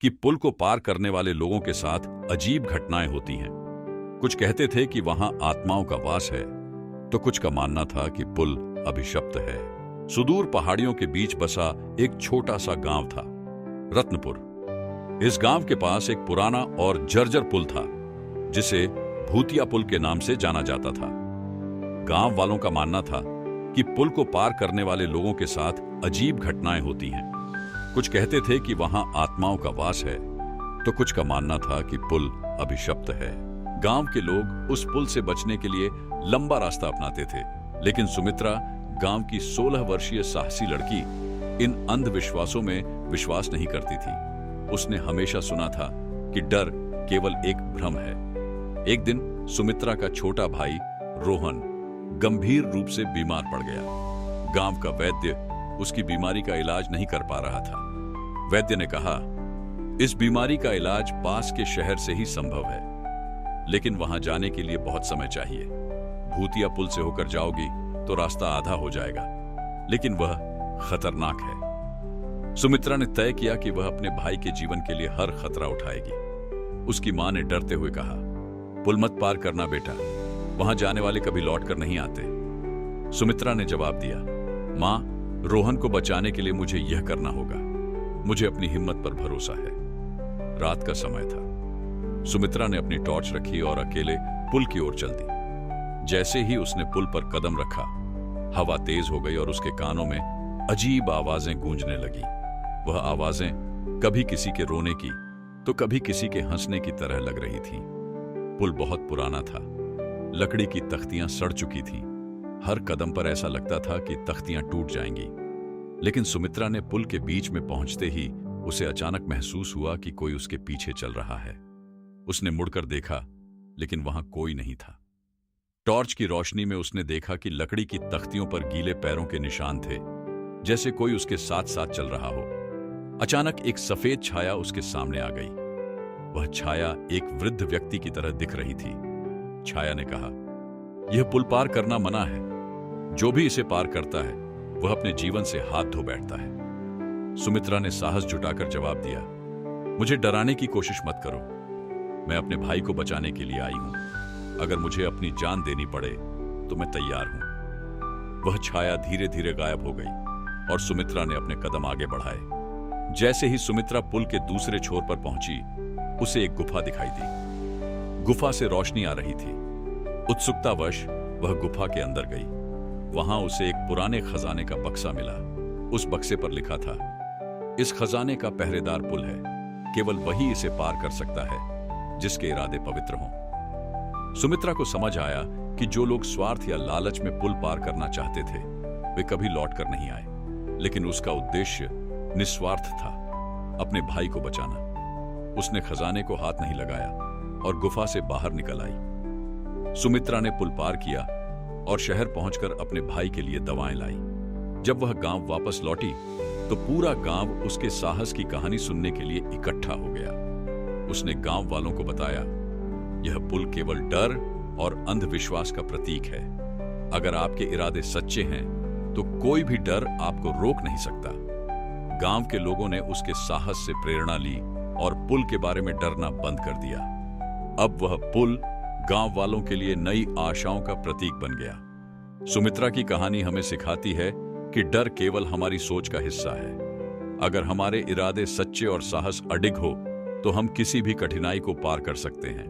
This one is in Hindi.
कि पुल को पार करने वाले लोगों के साथ अजीब घटनाएं होती हैं। कुछ कहते थे कि वहां आत्माओं का वास है, तो कुछ का मानना था कि पुल अभिशप्त है। सुदूर पहाड़ियों के बीच बसा एक छोटा सा गांव था, रत्नपुर। इस गांव के पास एक पुराना और जर्जर पुल था, जिसे भूतिया पुल के नाम से जाना जाता था। गांव वालों का मानना था कि पुल को पार करने वाले लोगों के साथ अजीब घटनाएं होती हैं। कुछ कहते थे कि वहां आत्माओं का वास है, तो कुछ का मानना था कि पुल अभिशप्त है। गांव के लोग उस पुल से बचने के लिए लंबा रास्ता अपनाते थे, लेकिन सुमित्रा, गांव की 16 वर्षीय साहसी लड़की, इन अंधविश्वासों में विश्वास नहीं करती थी। उसने हमेशा सुना था कि डर केवल एक भ्रम है। एक दिन सुमित्रा का छोटा भाई रोहन गंभीर रूप से बीमार पड़ गया। गांव का वैद्य उसकी बीमारी का इलाज नहीं कर पा रहा था। वैद्य ने कहा, इस बीमारी का इलाज पास के शहर से ही संभव है, लेकिन वहां जाने के लिए बहुत समय चाहिए। भूतिया पुल से होकर जाओगी तो रास्ता आधा हो जाएगा, लेकिन वह खतरनाक है। सुमित्रा ने तय किया कि वह अपने भाई के जीवन के लिए हर खतरा उठाएगी। उसकी मां ने डरते हुए कहा, पुल मत पार करना बेटा, वहां जाने वाले कभी लौट कर नहीं आते। सुमित्रा ने जवाब दिया, मां, रोहन को बचाने के लिए मुझे यह करना होगा। मुझे अपनी हिम्मत पर भरोसा है। रात का समय था। सुमित्रा ने अपनी टॉर्च रखी और अकेले पुल की ओर चल दी। जैसे ही उसने पुल पर कदम रखा, हवा तेज हो गई और उसके कानों में अजीब आवाजें गूंजने लगी। वह आवाजें कभी किसी के रोने की तो कभी किसी के हंसने की तरह लग रही थीं। पुल बहुत पुराना था। लकड़ी की तख्तियां सड़ चुकी थीं। हर कदम पर ऐसा लगता था कि तख्तियां टूट जाएंगी। लेकिन सुमित्रा ने पुल के बीच में पहुंचते ही उसे अचानक महसूस हुआ कि कोई उसके पीछे चल रहा है। उसने मुड़कर देखा, लेकिन वहां कोई नहीं था। टॉर्च की रोशनी में उसने देखा कि लकड़ी की तख्तियों पर गीले पैरों के निशान थे, जैसे कोई उसके साथ साथ चल रहा हो। अचानक एक सफेद छाया उसके सामने आ गई। वह छाया एक वृद्ध व्यक्ति की तरह दिख रही थी। छाया ने कहा, यह पुल पार करना मना है। जो भी इसे पार करता है वह अपने जीवन से हाथ धो बैठता है। सुमित्रा ने साहस जुटाकर जवाब दिया, मुझे डराने की कोशिश मत करो। मैं अपने भाई को बचाने के लिए आई हूं। अगर मुझे अपनी जान देनी पड़े तो मैं तैयार हूं। वह छाया धीरे धीरे गायब हो गई और सुमित्रा ने अपने कदम आगे बढ़ाए। जैसे ही सुमित्रा पुल के दूसरे छोर पर पहुंची, उसे एक गुफा दिखाई दी। गुफा से रोशनी आ रही थी। उत्सुकतावश वह गुफा के अंदर गई। वहां उसे एक पुराने खजाने का बक्सा मिला। उस बक्से पर लिखा था, इस खजाने का पहरेदार पुल है। केवल वही इसे पार कर सकता है जिसके इरादे पवित्र हों। सुमित्रा को समझ आया कि जो लोग स्वार्थ या लालच में पुल पार करना चाहते थे, वे कभी लौट कर नहीं आए। लेकिन उसका उद्देश्य निस्वार्थ था, अपने भाई को बचाना। उसने खजाने को हाथ नहीं लगाया और गुफा से बाहर निकल आई। सुमित्रा ने पुल पार किया और शहर पहुंचकर अपने भाई के लिए दवाएं लाई। जब वह गांव वापस लौटी तो पूरा गांव उसके साहस की कहानी सुनने के लिए इकट्ठा हो गया। उसने गांव वालों को बताया, यह पुल केवल डर और अंधविश्वास का प्रतीक है। अगर आपके इरादे सच्चे हैं तो कोई भी डर आपको रोक नहीं सकता। गांव के लोगों ने उसके साहस से प्रेरणा ली और पुल के बारे में डरना बंद कर दिया। अब वह पुल गांव वालों के लिए नई आशाओं का प्रतीक बन गया। सुमित्रा की कहानी हमें सिखाती है कि डर केवल हमारी सोच का हिस्सा है। अगर हमारे इरादे सच्चे और साहस अडिग हो तो हम किसी भी कठिनाई को पार कर सकते हैं।